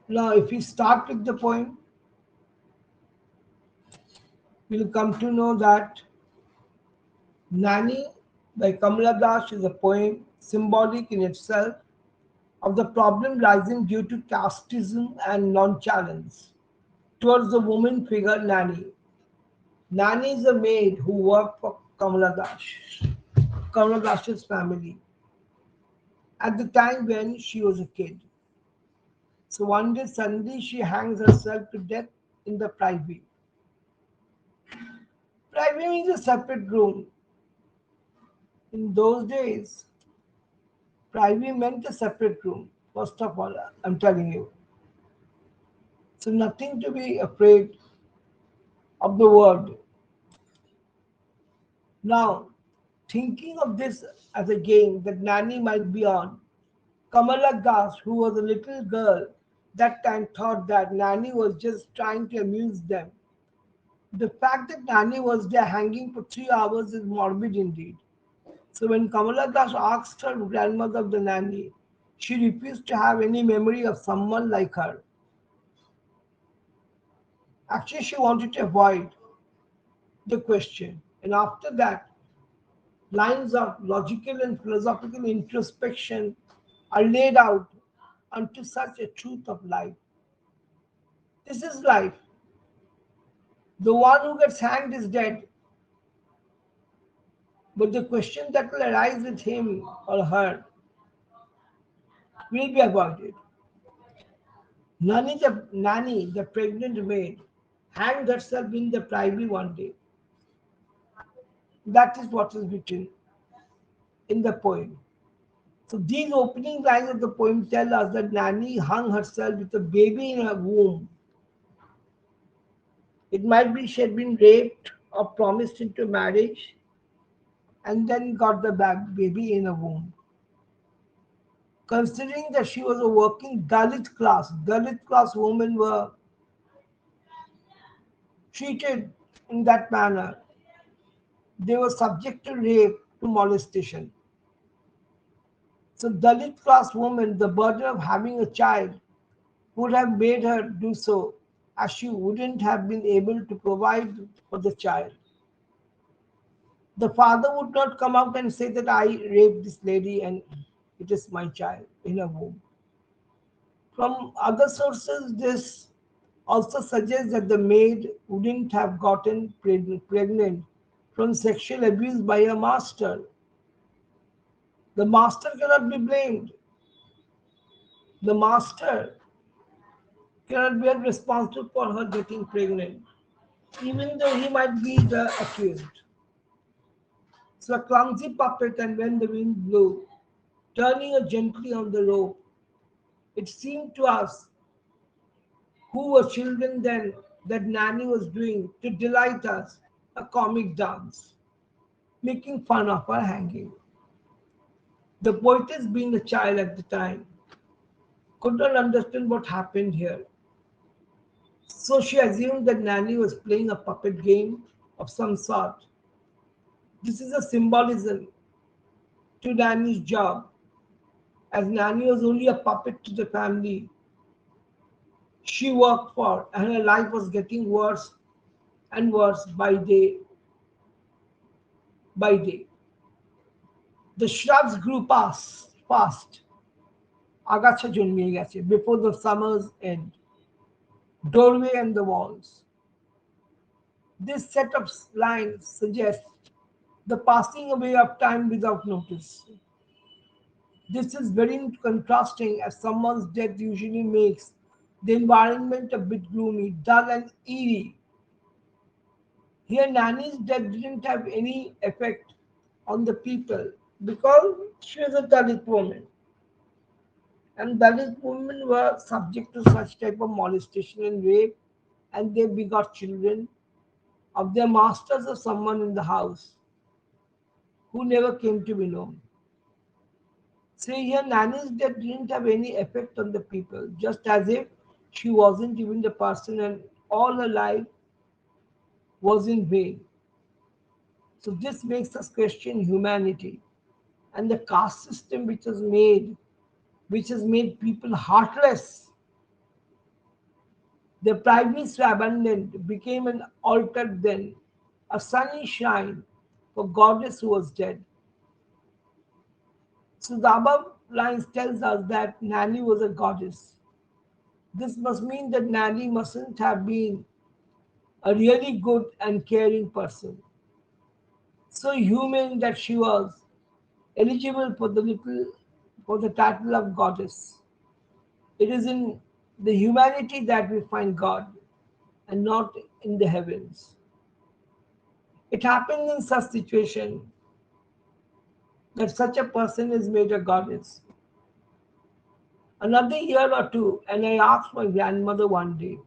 Now, if we start with the poem, we'll come to know that Nani by Kamala is a poem symbolic in itself of the problem rising due to casteism and nonchalance towards the woman figure Nani. Nani is a maid who worked for Kamala Das's family at the time when she was a kid. So one day suddenly she hangs herself to death in the privy. Privy means a separate room. In those days, privy meant a separate room. First of all, I'm telling you. So nothing to be afraid of the word. Now, thinking of this as a game that Nani might be on, Kamala Das, who was a little girl that time, thought that Nani was just trying to amuse them. The fact that Nani was there hanging for 3 hours is morbid indeed. So when Kamala Das asked her grandmother of the Nani, she refused to have any memory of someone like her. Actually, she wanted to avoid the question. And after that, lines of logical and philosophical introspection are laid out unto such a truth of life. This is life. The one who gets hanged is dead, but the question that will arise with him or her will be avoided. Nani, the pregnant maid, hanged herself in the privy one day. That is what is written in the poem. So these opening lines of the poem tell us that Nani hung herself with a baby in her womb. It might be she had been raped or promised into marriage and then got the baby in her womb. Considering that she was a working Dalit class women were treated in that manner. They were subject to rape, to molestation. So Dalit class woman, the burden of having a child would have made her do so, as she wouldn't have been able to provide for the child. The father would not come out and say that I raped this lady and it is my child in her womb. From other sources, this also suggests that the maid wouldn't have gotten pregnant from sexual abuse by her master. The master cannot be blamed. The master cannot be held responsible for her getting pregnant, even though he might be the accused. So a clumsy puppet, and when the wind blew, turning her gently on the rope, it seemed to us, who were children then, that Nani was doing to delight us a comic dance, making fun of her hanging. The poetess, being a child at the time, could not understand what happened here. So she assumed that Nani was playing a puppet game of some sort. This is a symbolism to Nani's job, as Nani was only a puppet to the family she worked for, and her life was getting worse and worse by day by day. The shrubs grew fast. Agacha জন্মিয়ে গেছে before the summer's end. Doorway and the walls. This set of lines suggests the passing away of time without notice. This is very contrasting, as someone's death usually makes the environment a bit gloomy, dull, and eerie. Here, Nani's death didn't have any effect on the people because she was a Dalit woman. And Dalit women were subject to such type of molestation and rape, and they begot children of their masters or someone in the house who never came to be known. So here, Nani's death didn't have any effect on the people, just as if she wasn't even the person and all her life was in vain. So this makes us question humanity and the caste system which has made people heartless The privacy abandoned became an altar then, a sunny shrine for goddess who was dead. So the above lines tells us that Nani was a goddess. This must mean that Nani mustn't have been a really good and caring person. So human that she was, eligible for the title of goddess. It is in the humanity that we find God and not in the heavens. It happens in such situation that such a person is made a goddess. Another year or two, and I asked my grandmother one day,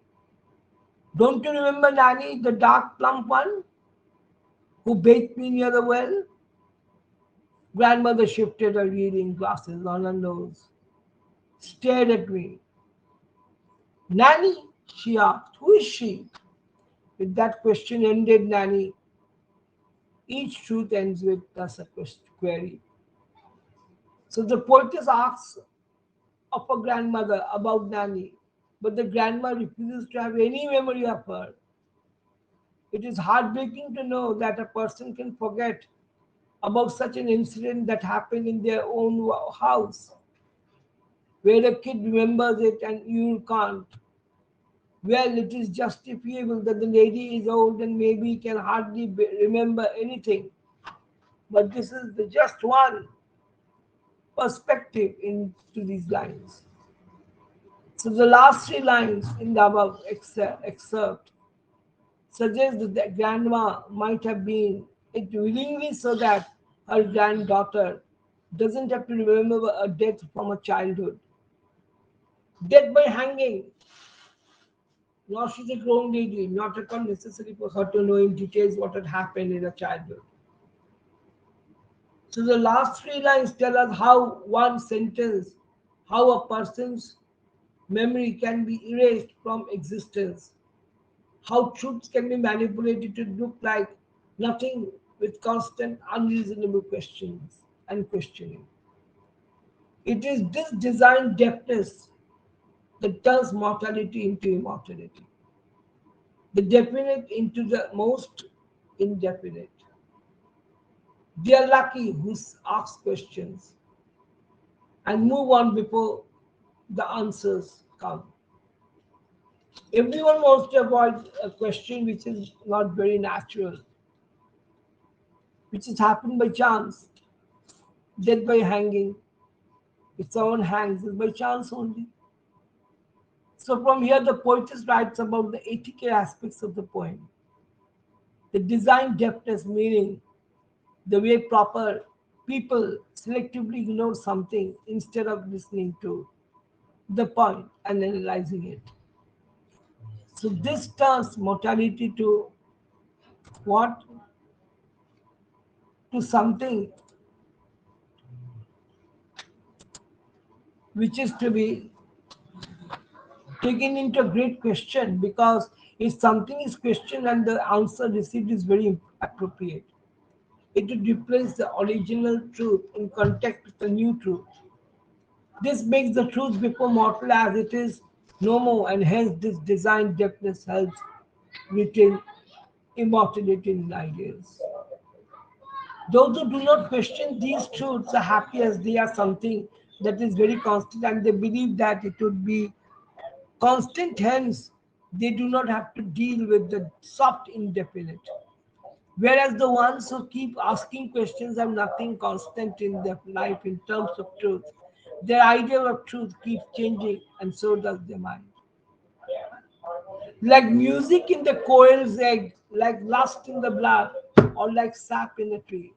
"Don't you remember Nani, the dark plump one who bathed me near the well?" Grandmother shifted her reading glasses on her nose, stared at me. "Nani?" she asked. "Who is she?" With that question ended Nani. Each truth ends with thus a query. So the poetess asks of her grandmother about Nani, but the grandma refuses to have any memory of her. It is heartbreaking to know that a person can forget about such an incident that happened in their own house, where a kid remembers it and you can't. Well, it is justifiable that the lady is old and maybe can hardly remember anything, but this is just one perspective into these lines. So the last three lines in the above excerpt suggest that the grandma might have been it willingly so that her granddaughter doesn't have to remember a death from her childhood. Death by hanging. Now she's a grown lady, not at all necessary for her to know in details what had happened in her childhood. So the last three lines tell us how one sentence, how a person's memory can be erased from existence, how truths can be manipulated to look like nothing with constant unreasonable questions and questioning. It is this design deafness that turns mortality into immortality, the definite into the most indefinite. They are lucky who ask questions and move on before the answers come. Everyone wants to avoid a question which is not very natural, which has happened by chance, death by hanging. If someone hangs, it's by chance only. So from here, the poetess writes about the ethical aspects of the poem. The design deftness, meaning the way proper people selectively ignore something instead of listening to the point and analyzing it. So this turns mortality to what? To something which is to be taken into a great question, because if something is questioned and the answer received is very appropriate, it would replace the original truth in contact with the new truth. This makes the truth before mortal as it is no more, and hence this design depthness helps retain immortality in ideas. Those who do not question these truths are happy as they are something that is very constant, and they believe that it would be constant, hence they do not have to deal with the soft indefinite. Whereas the ones who keep asking questions have nothing constant in their life in terms of truth. Their idea of truth keeps changing, and so does their mind. Like music in the quail's egg, like lust in the blood, or like sap in a tree.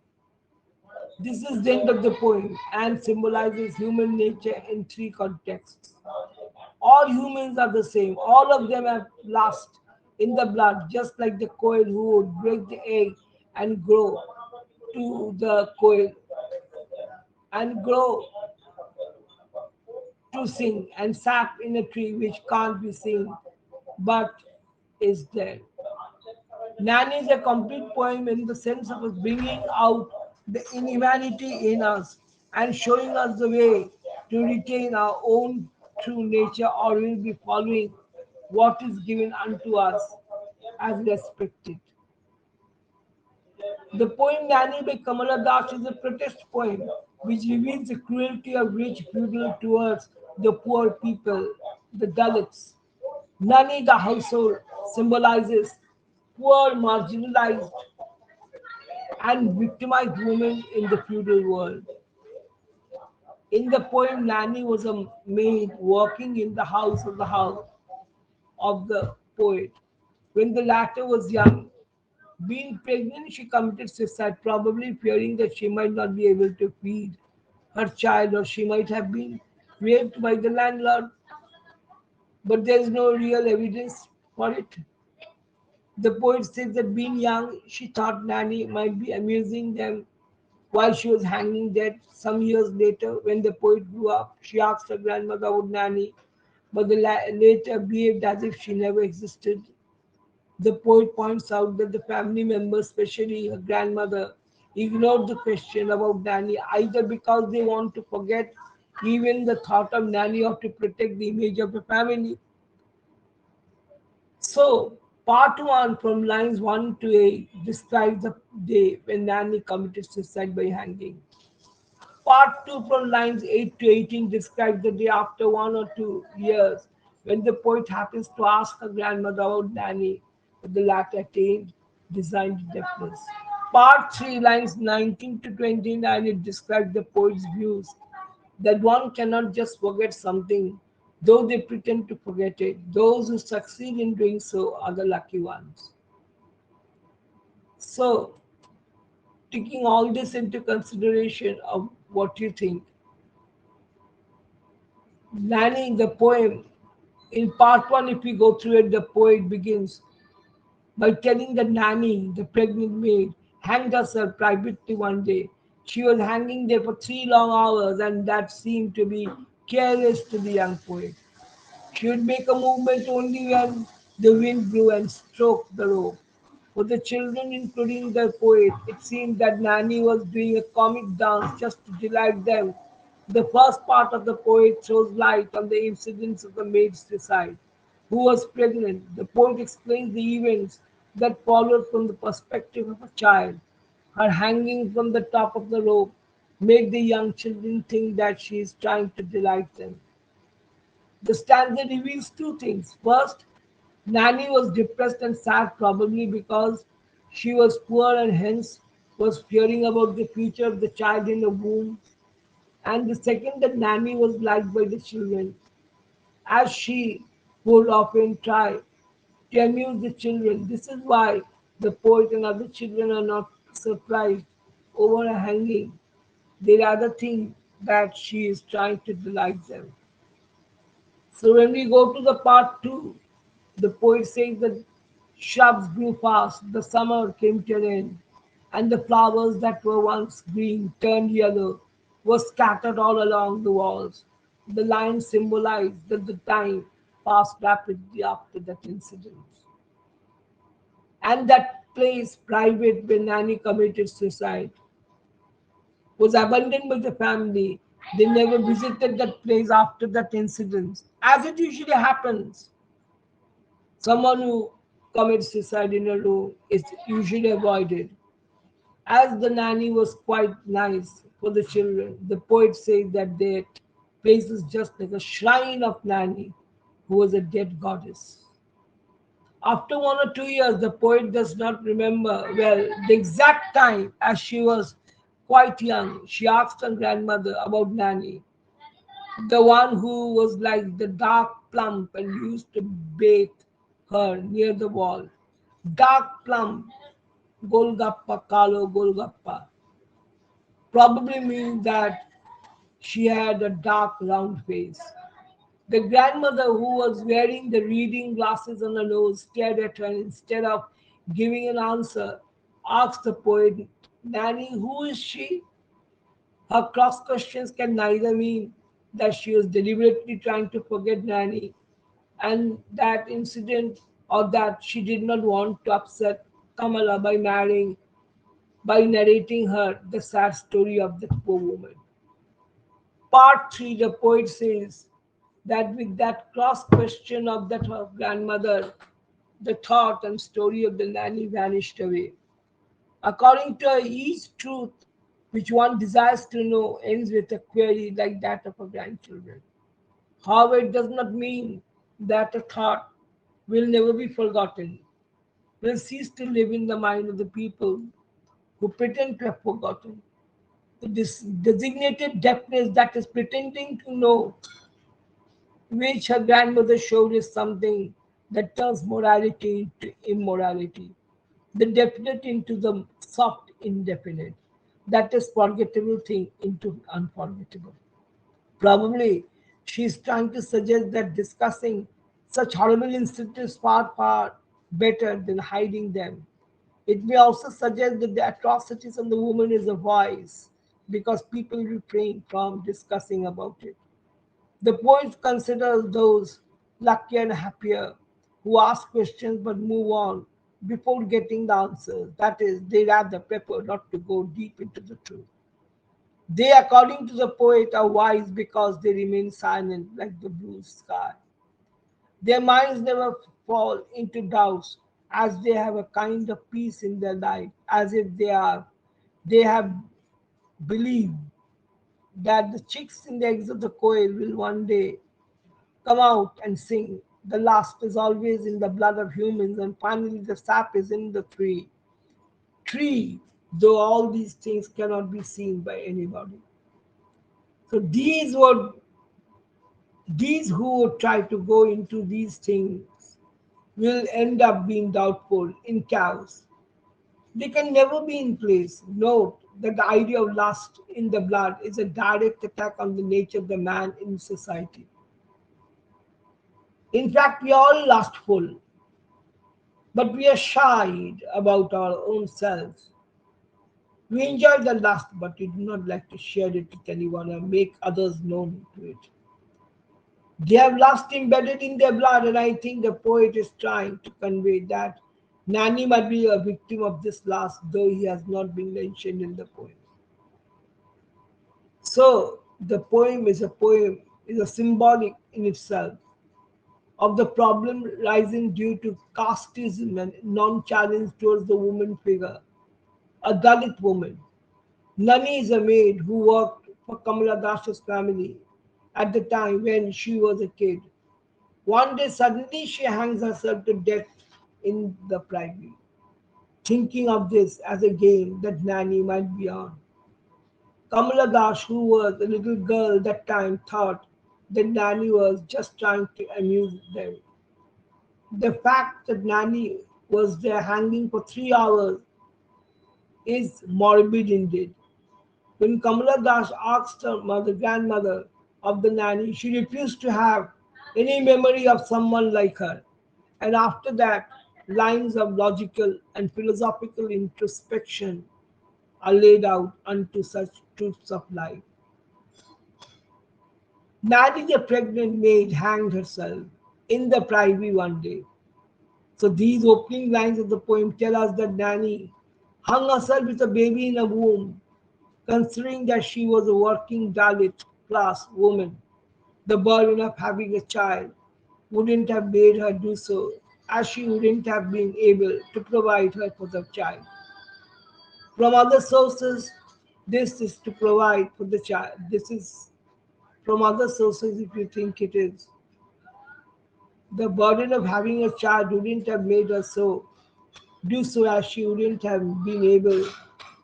This is the end of the poem and symbolizes human nature in three contexts. All humans are the same. All of them have lust in the blood, just like the quail who would break the egg and grow to the quail and grow to sing, and sap in a tree which can't be seen but is there. Nani is a complete poem in the sense of us bringing out the inhumanity in us and showing us the way to retain our own true nature, or we'll be following what is given unto us as respected. The poem Nani by Kamala Das is a protest poem which reveals the cruelty of rich feudal towards the poor people, the Dalits. Nani, the household, symbolizes poor, marginalized, and victimized women in the feudal world. In the poem, Nani was a maid working in the house of the poet. When the latter was young, being pregnant, she committed suicide, probably fearing that she might not be able to feed her child or she might have been raped by the landlord, but there is no real evidence for it. The poet says that being young, she thought Nanny might be amusing them while she was hanging dead. Some years later, when the poet grew up, she asked her grandmother about Nanny, but later behaved as if she never existed. The poet points out that the family members, especially her grandmother, ignored the question about Nanny either because they want to forget even the thought of Nanny or to protect the image of the family. So, part 1 from lines 1 to 8 describes the day when Nanny committed suicide by hanging. Part 2 from lines 8 to 18 describes the day after 1 or 2 years when the poet happens to ask her grandmother about Nanny, but the latter attained designed deafness. Part 3, lines 19 to 29, it describes the poet's views that one cannot just forget something, though they pretend to forget it. Those who succeed in doing so are the lucky ones. So, taking all this into consideration of what you think, Nani, the poem, in part 1, if we go through it, the poet begins by telling that Nani, the pregnant maid, hanged herself privately one day. She was hanging there for 3 long hours, and that seemed to be careless to the young poet. She would make a movement only when the wind blew and stroked the rope. For the children, including the poet, it seemed that Nani was doing a comic dance just to delight them. The first part of the poet throws light on the incidents of the maid's suicide, who was pregnant. The poet explains the events that followed from the perspective of a child. Her hanging from the top of the rope made the young children think that she is trying to delight them. The stanza reveals two things. First, Nani was depressed and sad, probably because she was poor and hence was fearing about the future of the child in the womb. And the second, that Nani was liked by the children, as she would often try to amuse the children. This is why the poet and other children are not surprised over her hanging. They rather think that she is trying to delight them. So when we go to the part 2, the poet says that shrubs grew fast, the summer came to an end, and the flowers that were once green turned yellow, were scattered all along the walls. The lines symbolize that the time passed rapidly after that incident. And that place, private, where Nani committed suicide, was abandoned by the family. They never visited that place after that incident, as it usually happens. Someone who commits suicide in a room is usually avoided. As the nanny was quite nice for the children, the poet says that that place is just like a shrine of Nani, who was a dead goddess. After 1 or 2 years, the poet does not remember well the exact time, as she was quite young. She asked her grandmother about Nani, the one who was like the dark plump and used to bathe her near the wall. Dark plump, Golgappa, Kalo Golgappa, probably means that she had a dark round face. The grandmother, who was wearing the reading glasses on her nose, stared at her and instead of giving an answer, asked the poet, Nanny, who is she? Her cross questions can neither mean that she was deliberately trying to forget Nanny and that incident or that she did not want to upset Kamala by narrating her the sad story of that poor woman. Part 3, the poet says that with that cross question of that her grandmother, the thought and story of the nanny vanished away. According to her, each truth which one desires to know ends with a query like that of her grandchildren. However, it does not mean that a thought will never be forgotten, will cease to live in the mind of the people who pretend to have forgotten. This designated deafness that is pretending to know, which her grandmother showed, is something that turns morality into immorality, the definite into the soft indefinite, that is forgettable thing into unforgettable. Probably she is trying to suggest that discussing such horrible incidents is far, far better than hiding them. It may also suggest that the atrocities on the woman is a voice because people refrain from discussing about it. The poet considers those luckier and happier who ask questions but move on before getting the answers. That is, they rather prefer not to go deep into the truth. They, according to the poet, are wise because they remain silent like the blue sky. Their minds never fall into doubts as they have a kind of peace in their life, as if they have believed that the chicks in the eggs of the coil will one day come out and sing. The last is always in the blood of humans, and finally the sap is in the tree. Tree, though all these things cannot be seen by anybody. So these who would try to go into these things will end up being doubtful in chaos. They can never be in place. Note that the idea of lust in the blood is a direct attack on the nature of the man in society. In fact, we are all lustful, but we are shy about our own selves. We enjoy the lust, but we do not like to share it with anyone or make others known to it. They have lust embedded in their blood, and I think the poet is trying to convey that Nani might be a victim of this lust, though he has not been mentioned in the poem. So the poem is a symbolic in itself of the problem rising due to casteism and non-challenge towards the woman figure, a Dalit woman. Nani is a maid who worked for Kamala Das's family at the time when she was a kid. One day, suddenly, she hangs herself to death in the privy, thinking of this as a game that Nani might be on. Kamala Das, who was a little girl that time, thought that Nani was just trying to amuse them. The fact that Nani was there hanging for 3 hours is morbid indeed. When Kamala Das asked her mother, grandmother of the nanny, she refused to have any memory of someone like her. And after that, lines of logical and philosophical introspection are laid out unto such truths of life. Nani, the pregnant maid, hanged herself in the privy one day. So these opening lines of the poem tell us that Nani hung herself with a baby in a womb, considering that she was a working Dalit class woman. The burden of having a child wouldn't have made her do so, as she wouldn't have been able to provide her for the child. From other sources, this is to provide for the child. This is from other sources, if you think it is. The burden of having a child wouldn't have made her do so, as she wouldn't have been able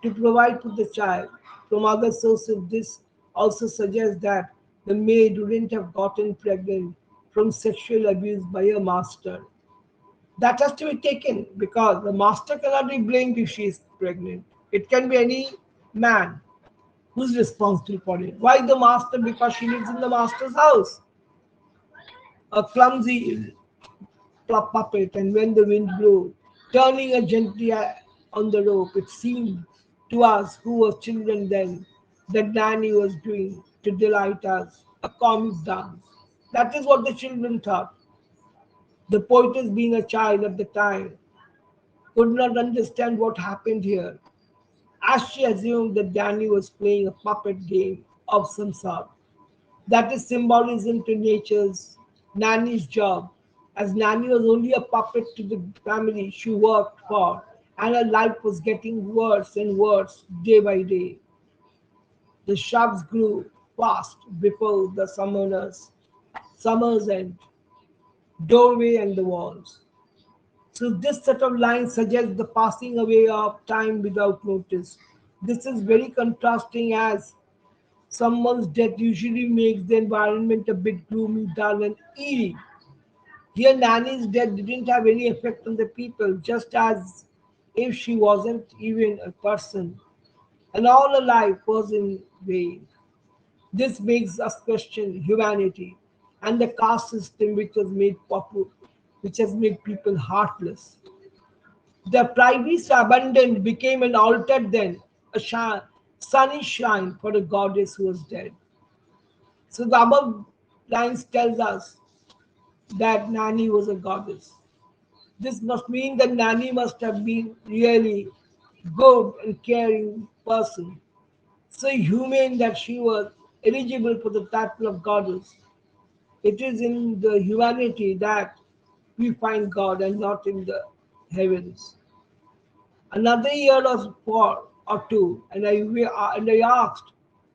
to provide for the child. From other sources, this also suggests that the maid wouldn't have gotten pregnant from sexual abuse by her master. That has to be taken because the master cannot be blamed if she is pregnant. It can be any man who's responsible for it. Why the master? Because she lives in the master's house. A clumsy puppet, and when the wind blew, turning her gently on the rope, it seemed to us who were children then that Nani was doing to delight us a comic dance. That is what the children thought. The poetess, being a child at the time, could not understand what happened here, as she assumed that Danny was playing a puppet game of some sort. That is symbolism to nature's Nani's job. As Nani was only a puppet to the family she worked for, and her life was getting worse and worse day by day. The shrubs grew fast before the summer's end, doorway and the walls. So this set of lines suggests the passing away of time without notice. This is very contrasting as someone's death usually makes the environment a bit gloomy, dull, and eerie. Here, Nani's death didn't have any effect on the people, just as if she wasn't even a person, and all her life was in vain. This makes us question humanity and the caste system which has made people heartless. The private abandoned became an altar then, a sunny shrine for a goddess who was dead. So the above lines tells us that Nani was a goddess. This must mean that Nani must have been really good and caring person, so humane that she was eligible for the title of goddess. It is in the humanity that we find God and not in the heavens. Another year or two, and I asked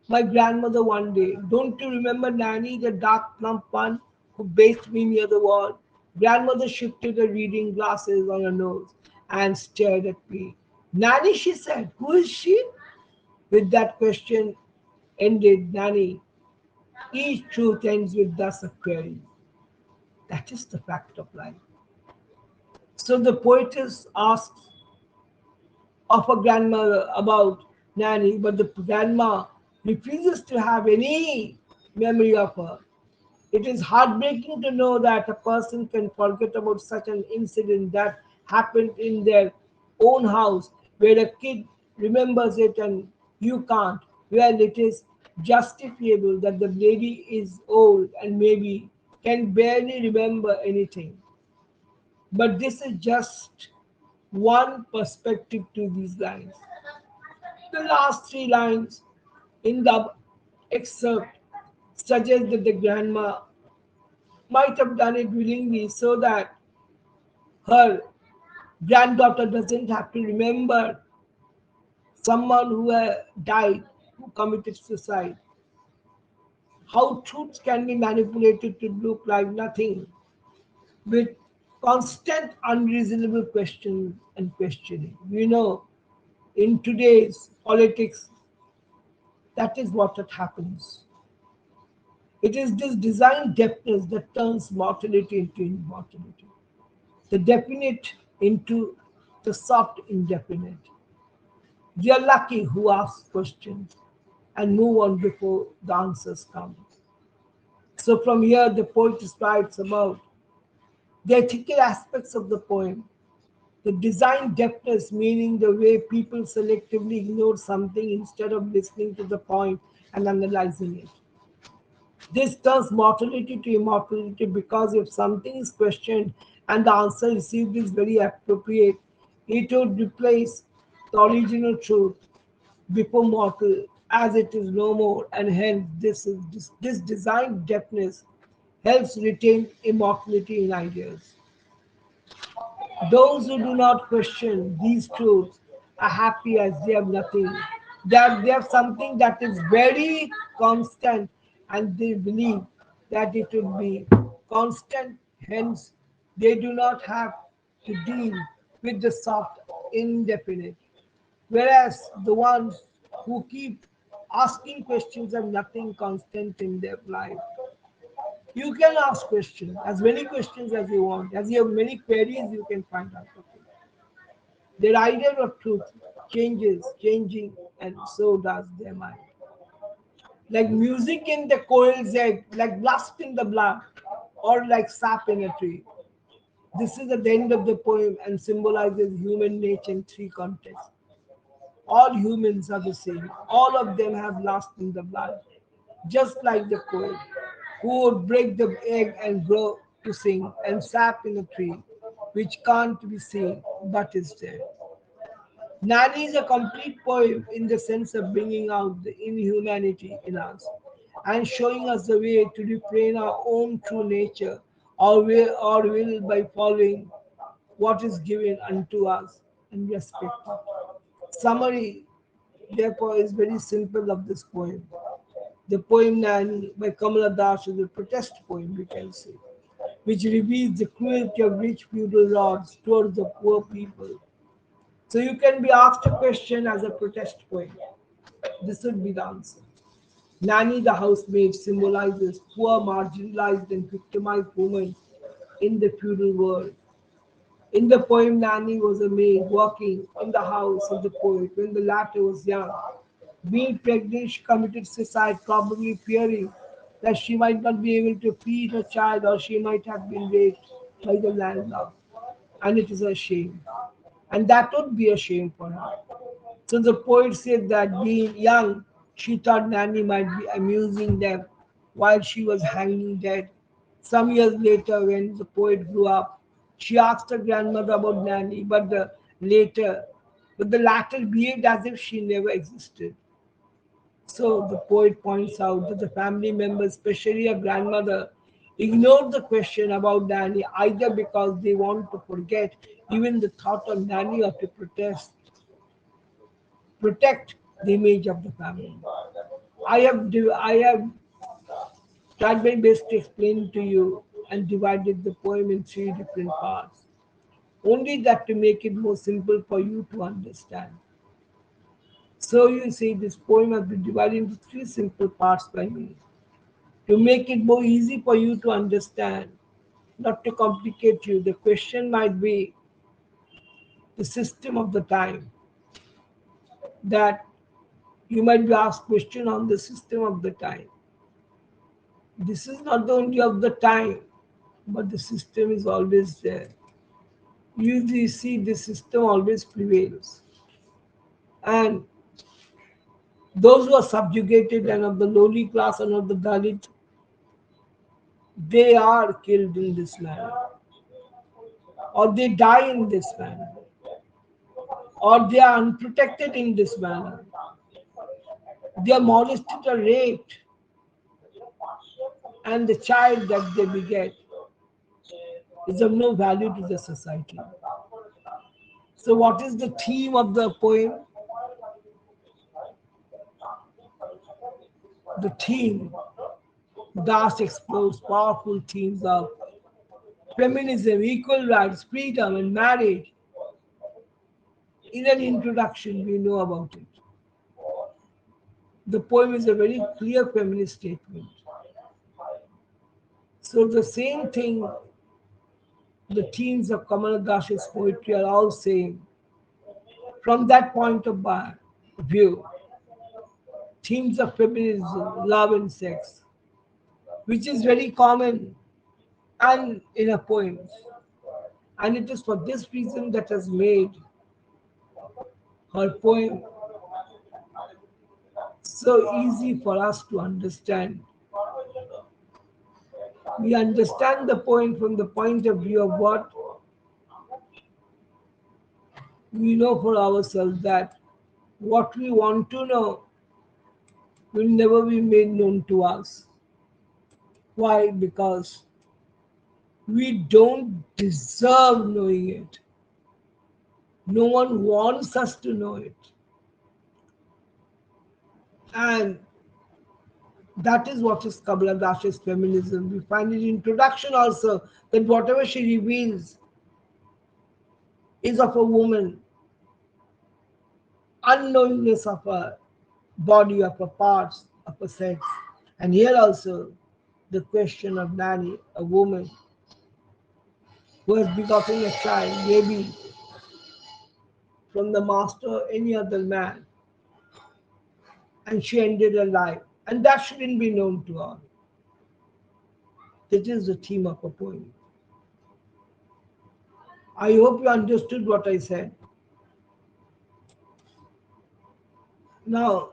my grandmother one day, "Don't you remember Nanny, the dark, plump one who bathed me near the wall?" Grandmother shifted her reading glasses on her nose and stared at me. "Nanny," she said, "who is she?" With that question ended Nanny. Each truth ends with thus a query. That is the fact of life. So the poetess asks of a grandmother about Nanny, but the grandma refuses to have any memory of her. It is heartbreaking to know that a person can forget about such an incident that happened in their own house, where a kid remembers it and you can't. Well, it is justifiable that the lady is old and maybe can barely remember anything. But this is just one perspective to these lines. The last three lines in the excerpt suggest that the grandma might have done it willingly so that her granddaughter doesn't have to remember someone who died, who committed suicide. How truths can be manipulated to look like nothing with constant unreasonable questions and questioning. In today's politics, that is what it happens. It is this design deafness that turns mortality into immortality, the definite into the soft indefinite. They are lucky who ask questions and move on before the answers come. So from here, the poet writes about the ethical aspects of the poem. The design deafness, meaning the way people selectively ignore something instead of listening to the point and analyzing it. This turns mortality to immortality because if something is questioned and the answer received is very appropriate, it would replace the original truth before mortal as it is no more, and hence this design deafness helps retain immortality in ideas. Those who do not question these truths are happy as they have nothing. They have something that is very constant and they believe that it will be constant. Hence, they do not have to deal with the soft, indefinite. Whereas the ones who keep asking questions have nothing constant in their life. You can ask questions, as many questions as you want. As you have many queries, you can find out. Okay. Their idea of truth changes, changing, and so does their mind. Like music in the coil's egg, like lust in the blood, or like sap in a tree. This is at the end of the poem and symbolizes human nature in three contexts. All humans are the same. All of them have lust in the blood, just like the coil, who would break the egg and grow to sing, and sap in a tree, which can't be seen but is there. Nani is a complete poem in the sense of bringing out the inhumanity in us and showing us the way to refrain our own true nature or will by following what is given unto us and respect it. Summary, therefore, is very simple of this poem. The poem Nani by Kamala Das is a protest poem, we can say, which reveals the cruelty of rich feudal lords towards the poor people. So you can be asked a question as a protest poem. This would be the answer. Nani the housemaid symbolizes poor, marginalized, and victimized women in the feudal world. In the poem, Nani was a maid working in the house of the poet when the latter was young. Being pregnant, she committed suicide, probably fearing that she might not be able to feed her child or she might have been raped by the landlord. And it is a shame. And that would be a shame for her. So the poet said that being young, she thought Nani might be amusing them while she was hanging dead. Some years later, when the poet grew up, she asked her grandmother about Nani, later, but the latter behaved as if she never existed. So the poet points out that the family members, especially her grandmother, ignored the question about Nani either because they want to forget even the thought of Nani or to protect the image of the family. I have tried my best to explain to you and divided the poem in three different parts. Only that to make it more simple for you to understand. So you see, this poem has been divided into three simple parts by me to make it more easy for you to understand, not to complicate you. The question might be the system of the time, that you might be asked question on the system of the time. This is not the only of the time, but the system is always there. You see, the system always prevails. And those who are subjugated and of the lowly class and of the Dalit, they are killed in this manner, or they die in this manner, or they are unprotected in this manner. They are molested or raped, and the child that they beget is of no value to the society. So, what is the theme of the poem? The theme, Das explores powerful themes of feminism, equal rights, freedom, and marriage. In an introduction, we know about it. The poem is a very clear feminist statement. So the same thing, the themes of Kamala Das's poetry are all same. From that point of view, themes of feminism, love and sex, which is very common and in her poems. And it is for this reason that has made her poem so easy for us to understand. We understand the poem from the point of view of what we know for ourselves, that what we want to know will never be made known to us. Why? Because we don't deserve knowing it. No one wants us to know it. And that is what is Kamala Das's feminism. We find in introduction also that whatever she reveals is of a woman, unknowingness of her body, of her parts, of her sex. And here also the question of Nani, a woman who has begotten a child, maybe from the master or any other man, and she ended her life. And that shouldn't be known to all. This is the theme of a poem. I hope you understood what I said. Now,